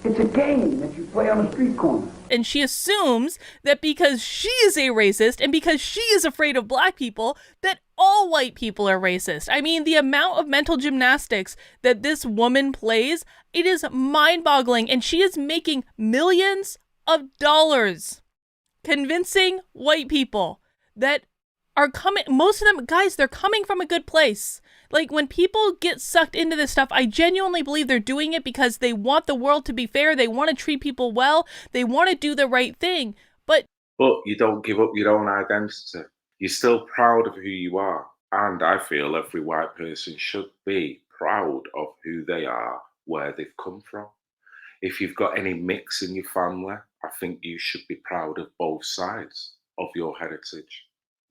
It's a game that you play on a street corner. And she assumes that because she is a racist and because she is afraid of black people, that all white people are racist. I mean, the amount of mental gymnastics that this woman plays, it is mind-boggling. And she is making millions of dollars convincing white people that are coming, most of them, guys, they're coming from a good place. Like, when people get sucked into this stuff, I genuinely believe they're doing it because they want the world to be fair. They want to treat people well. They want to do the right thing. But you don't give up your own identity. You're still proud of who you are. And I feel every white person should be proud of who they are, where they've come from. If you've got any mix in your family, I think you should be proud of both sides of your heritage.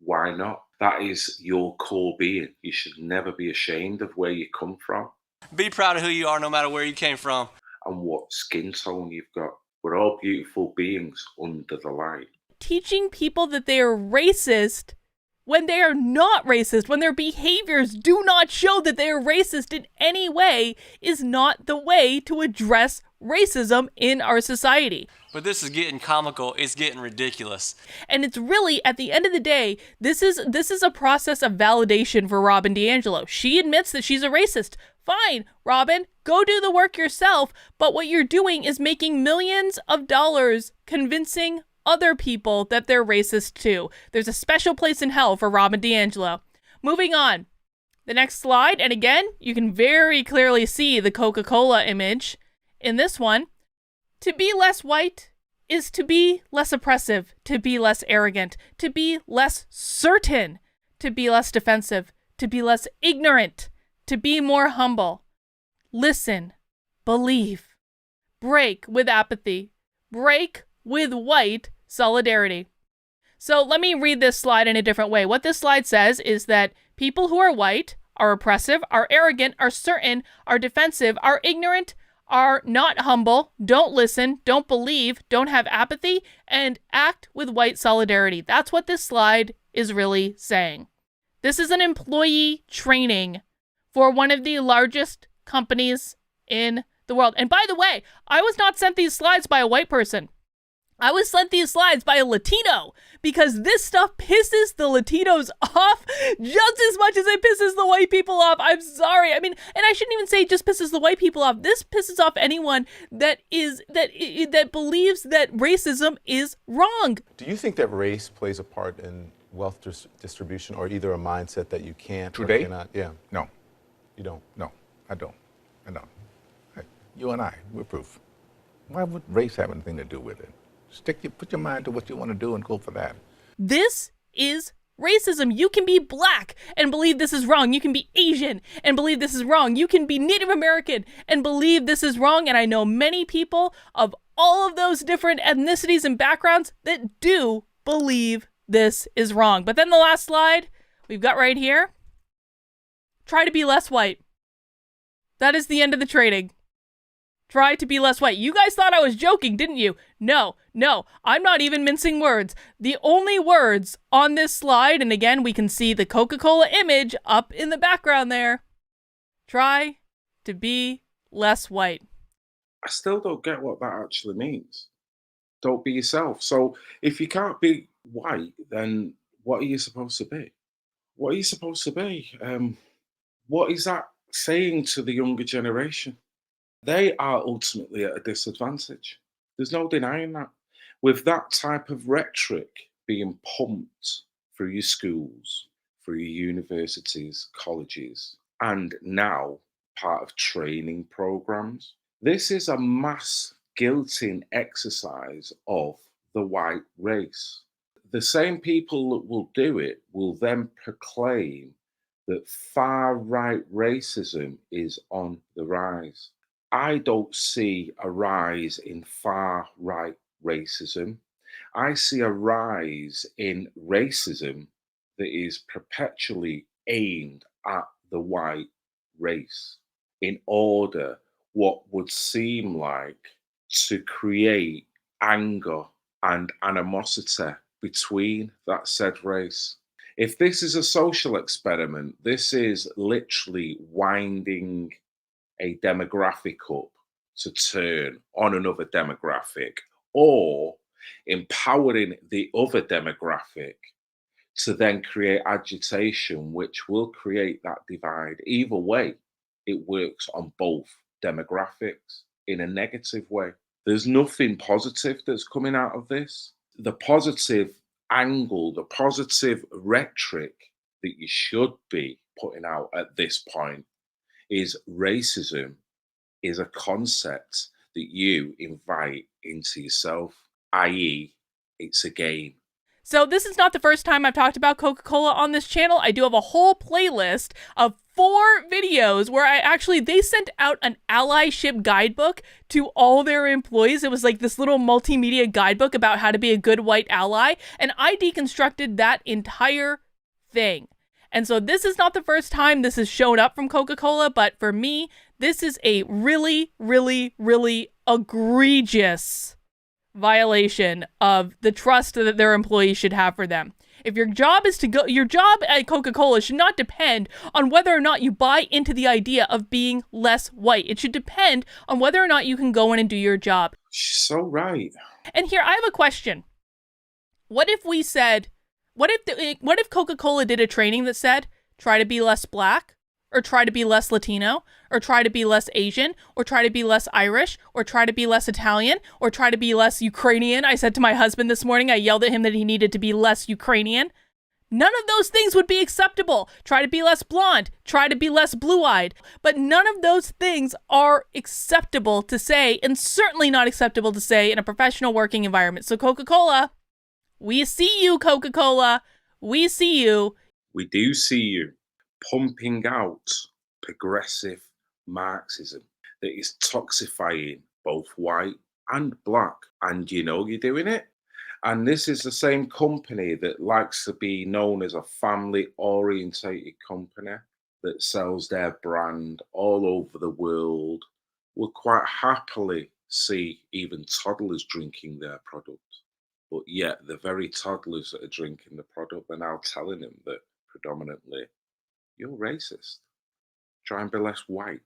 Why not? That is your core being. You should never be ashamed of where you come from. Be proud of who you are no matter where you came from. And what skin tone you've got. We're all beautiful beings under the light. Teaching people that they are racist when they are not racist, when their behaviors do not show that they are racist in any way, is not the way to address racism in our society. But this is getting comical. It's getting ridiculous. And it's really, at the end of the day, this is a process of validation for Robin DiAngelo. She admits that she's a racist. Fine, Robin, go do the work yourself. But what you're doing is making millions of dollars convincing other people that they're racist too. There's a special place in hell for Robin DiAngelo. Moving on. The next slide, and again, you can very clearly see the Coca-Cola image in this one. To be less white is to be less oppressive, to be less arrogant, to be less certain, to be less defensive, to be less ignorant, to be more humble. Listen, believe, break with apathy, break with white solidarity. So let me read this slide in a different way. What this slide says is that people who are white are oppressive, are arrogant, are certain, are defensive, are ignorant, are not humble, don't listen, don't believe, don't have apathy, and act with white solidarity. That's what this slide is really saying. This is an employee training for one of the largest companies in the world. And by the way, I was not sent these slides by a white person. I was sent these slides by a Latino because this stuff pisses the Latinos off just as much as it pisses the white people off. I'm sorry. I mean, and I shouldn't even say it just pisses the white people off. This pisses off anyone that believes that racism is wrong. Do you think that race plays a part in wealth distribution, or either a mindset that you can't or Today? cannot? Yeah. No, You don't? no, I don't. I don't. You and I, we're proof. Why would race have anything to do with it? Put your mind to what you want to do and go for that. This is racism. You can be black and believe this is wrong. You can be Asian and believe this is wrong. You can be Native American and believe this is wrong. And I know many people of all of those different ethnicities and backgrounds that do believe this is wrong. But then the last slide we've got right here. Try to be less white. That is the end of the training. Try to be less white. You guys thought I was joking, didn't you? No, I'm not even mincing words. The only words on this slide, and again, we can see the Coca-Cola image up in the background there. Try to be less white. I still don't get what that actually means. Don't be yourself. So if you can't be white, then what are you supposed to be? What are you supposed to be? What is that saying to the younger generation? They are ultimately at a disadvantage. There's no denying that. With that type of rhetoric being pumped through your schools, through your universities, colleges, and now part of training programs, this is a mass guilting exercise of the white race. The same people that will do it will then proclaim that far-right racism is on the rise. I don't see a rise in far-right racism. I see a rise in racism that is perpetually aimed at the white race in order what would seem like to create anger and animosity between that said race. If this is a social experiment, this is literally winding a demographic up to turn on another demographic, or empowering the other demographic to then create agitation, which will create that divide. Either way, it works on both demographics in a negative way. There's nothing positive that's coming out of this. The positive angle, the positive rhetoric that you should be putting out at this point is racism is a concept that you invite into yourself, i.e., it's a game. So this is not the first time I've talked about Coca-Cola on this channel. I do have a whole playlist of 4 videos where they sent out an allyship guidebook to all their employees. It was like this little multimedia guidebook about how to be a good white ally, and I deconstructed that entire thing. And so this is not the first time this has shown up from Coca-Cola, but for me, this is a really, really, really egregious violation of the trust that their employees should have for them. If your job at Coca-Cola should not depend on whether or not you buy into the idea of being less white. It should depend on whether or not you can go in and do your job. She's so right. And here, I have a question. What if Coca-Cola did a training that said, try to be less black, or try to be less Latino, or try to be less Asian, or try to be less Irish, or try to be less Italian, or try to be less Ukrainian? I said to my husband this morning, I yelled at him that he needed to be less Ukrainian. None of those things would be acceptable. Try to be less blonde, try to be less blue-eyed, but none of those things are acceptable to say, and certainly not acceptable to say in a professional working environment. So Coca-Cola, we see you, Coca-Cola. We see you. We do see you pumping out progressive Marxism that is toxifying both white and black. And you know you're doing it. And this is the same company that likes to be known as a family-orientated company that sells their brand all over the world, will quite happily see even toddlers drinking their product. But yet the very toddlers that are drinking the product are now telling them that predominantly, you're racist. Try and be less white.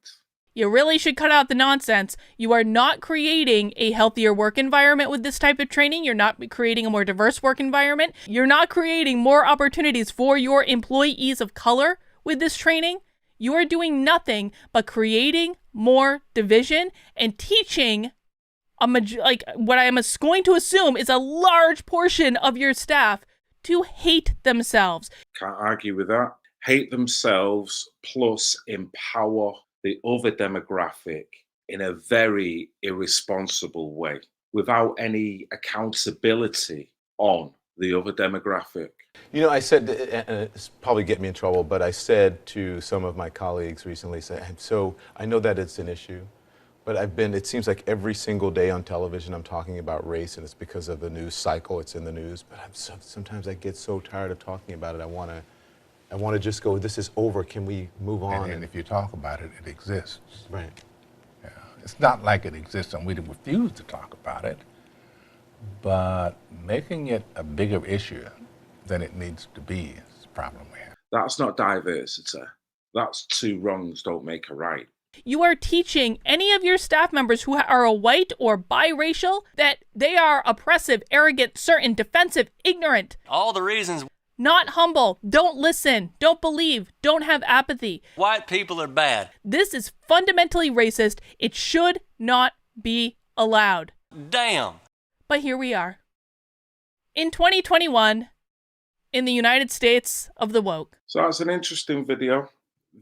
You really should cut out the nonsense. You are not creating a healthier work environment with this type of training. You're not creating a more diverse work environment. You're not creating more opportunities for your employees of color with this training. You are doing nothing but creating more division and teaching what I am going to assume is a large portion of your staff to hate themselves. Can't argue with that. Hate themselves plus empower the other demographic in a very irresponsible way without any accountability on the other demographic. You know, I said, and it's probably get me in trouble, but I said to some of my colleagues recently, so I know that it's an issue, but it seems like every single day on television I'm talking about race, and it's because of the news cycle, it's in the news, but sometimes I get so tired of talking about it, I want to just go, this is over, can we move on? And if you talk about it, it exists. Right. Yeah. It's not like it exists and we refuse to talk about it, but making it a bigger issue than it needs to be is the problem we have. That's not diversity. That's two wrongs don't make a right. You are teaching any of your staff members who are a white or biracial that they are oppressive, arrogant, certain, defensive, ignorant. All the reasons Not humble, don't listen, don't believe, don't have apathy. white people are bad. This is fundamentally racist. It should not be allowed. Damn. But here we are. In 2021, in the United States of the woke. So that's an interesting video.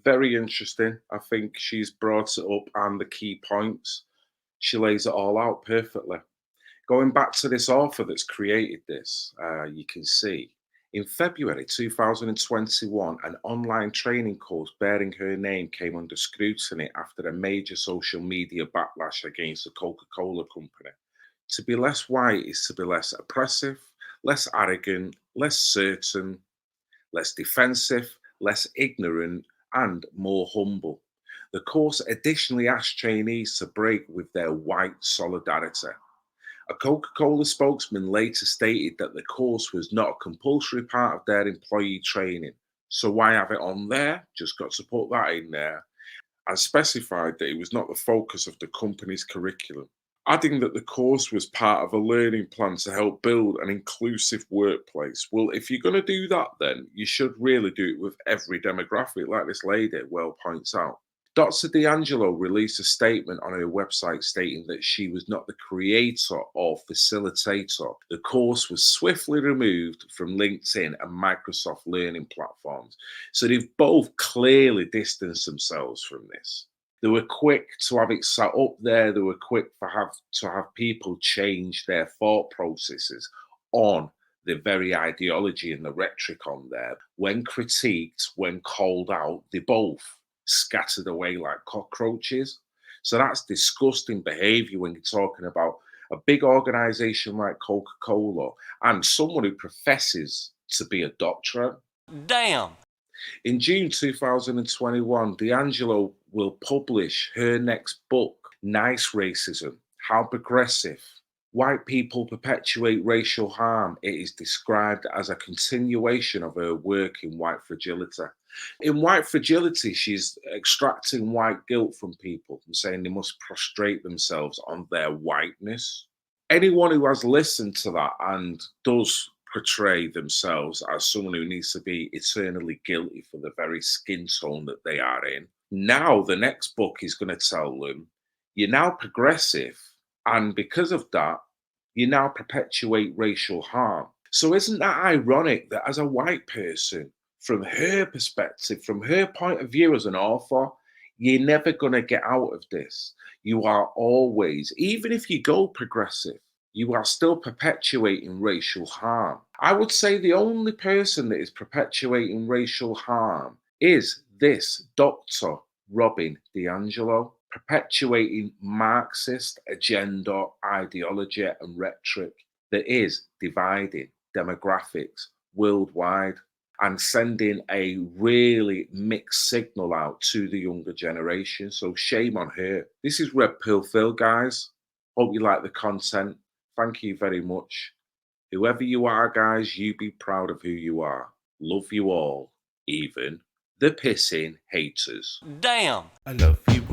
Very interesting. I think she's brought it up and the key points. She lays it all out perfectly. Going back to this author that's created this, you can see in February 2021, an online training course bearing her name came under scrutiny after a major social media backlash against the Coca-Cola company. To be less white is to be less oppressive, less arrogant, less certain, less defensive, less ignorant, and more humble. The course additionally asked trainees to break with their white solidarity. A Coca-Cola spokesman later stated that the course was not a compulsory part of their employee training. So why have it on there? Just got to put that in there. and specified that it was not the focus of the company's curriculum, adding that the course was part of a learning plan to help build an inclusive workplace. Well, if you're going to do that, then you should really do it with every demographic, like this lady well points out. Dr. D'Angelo released a statement on her website stating that she was not the creator or facilitator. The course was swiftly removed from LinkedIn and Microsoft learning platforms. So they've both clearly distanced themselves from this. They were quick to have it set up there. They were quick to have people change their thought processes on the very ideology and the rhetoric on there. When critiqued, when called out, they both scattered away like cockroaches. So that's disgusting behavior when you're talking about a big organization like Coca-Cola and someone who professes to be a doctorate. Damn. In June 2021, D'Angelo will publish her next book, Nice Racism: How Progressive White People Perpetuate Racial Harm. It is described as a continuation of her work in White Fragility. In White Fragility, she's extracting white guilt from people and saying they must prostrate themselves on their whiteness. Anyone who has listened to that and does portray themselves as someone who needs to be eternally guilty for the very skin tone that they are in, now the next book is going to tell them, you're now progressive, and because of that, you now perpetuate racial harm. So isn't that ironic that as a white person, from her perspective, from her point of view as an author, you're never going to get out of this. You are always, even if you go progressive, you are still perpetuating racial harm. I would say the only person that is perpetuating racial harm is this Dr. Robin DiAngelo, perpetuating Marxist agenda, ideology, and rhetoric that is dividing demographics worldwide and sending a really mixed signal out to the younger generation. So shame on her. This is Red Pill Phil, guys. Hope you like the content. Thank you very much. Whoever you are, guys, you be proud of who you are. Love you all, even the pissing haters. Damn. I love you.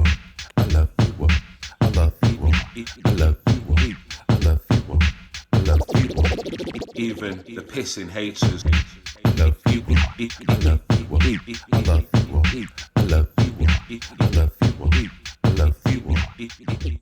I love you. I love you. I love you. I love you. I love you. Even the pissing haters. I love you. I love you. I love you. I love you. I love you. I love you.